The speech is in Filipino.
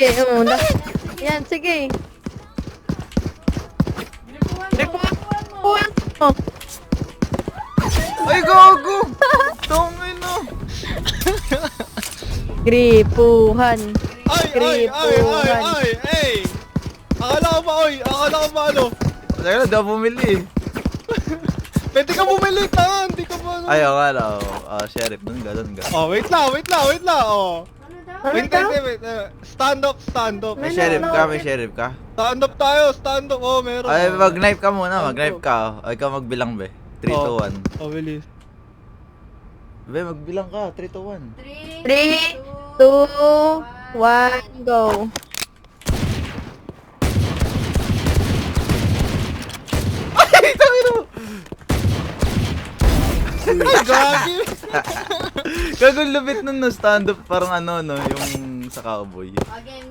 Sige, yan, sige. Gripuhan mo. Ay, gago! Tungin na! Gripuhan. Ay! Akala ko ba ano? Teka lang, di ako bumili eh. Pwede ka bumili, tanga, hindi ka ba ano? Ay, akala ko. Sheriff, dun ka. Oh, wait lang, oh. Ano Wait. Stand up. May sheriff ka? Stand up, oh, meron. Ay, mag-knife ka muna, mag-knife ka. Ay, ikaw magbilang, be. 3, 2, 1. Oh, bilis. Be, magbilang ka, 3, 2, 1. 3, 2, 1, go. Ay, tangin mo! Ay, gagi! Gagong lupit nun no, stand up, parang ano, no, yung sa cowboy. Game.